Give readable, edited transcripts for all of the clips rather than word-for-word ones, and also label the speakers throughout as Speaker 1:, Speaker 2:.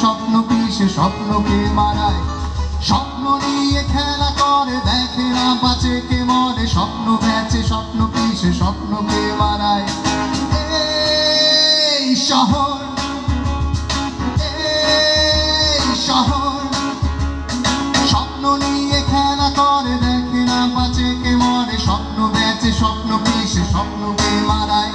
Speaker 1: স্বপ্ন পিষে স্বপ্নকে মারায়। স্বপ্ন নিয়ে খেলা করে দেখে না বাঁচে কে মরে, স্বপ্ন বেচে স্বপ্ন পিষে স্বপ্নকে মারায়। এই শহর, এই শহর, স্বপ্ন নিয়ে খেলা করে দেখে না বাঁচে কে মরে, স্বপ্ন বেচে স্বপ্ন পিষে স্বপ্নকে মারায়।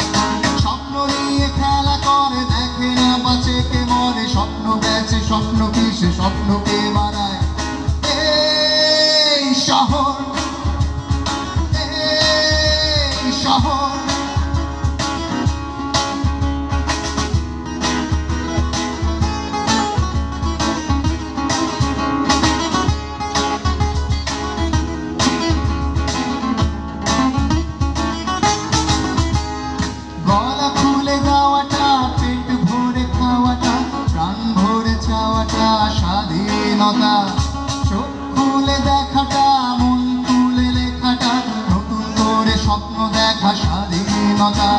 Speaker 1: স্বপ্ন নিয়ে খেলা করে দেখে না বাঁচে কে মরে, স্বপ্ন বেচে স্বপ্ন পিষে স্বপ্নকে মারায়। এই শহর, এই শহর, গলা খুলে যাওয়াটা, পেট ভরে খাওয়াটা, প্রাণ ভরে চাওয়াটা স্বাধীনতা। চোখ খুলে দেখাটা, মন তুলে লেখাটা, নতুন করে স্বপ্ন দেখা স্বাধীনতা।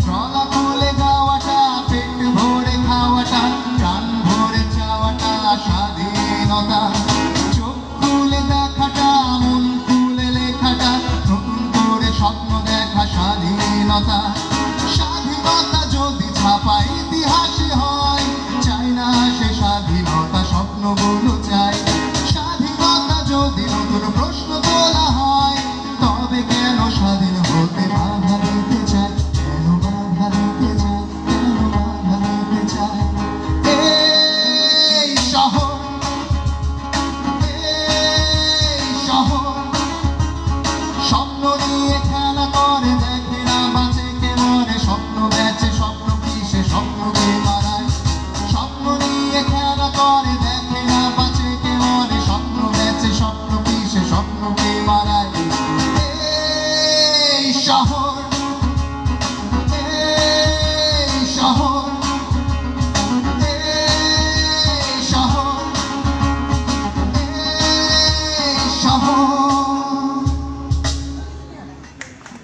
Speaker 1: গলা খুলে যাওয়াটা, পেট ভরে খাওয়াটা, প্রাণ ভরে চাওয়াটা স্বাধীনতা। চোখ খুলে দেখাটা, মন খুলে লেখাটা, নতুন করে স্বপ্ন দেখা স্বাধীনতা। স্বাধীনতা যদি ছাপা ইতিহাসে হয়, চাই না সে স্বাধীনতা, স্বপ্নগুলো চাই। স্বাধীনতা যদি নতুন প্রশ্ন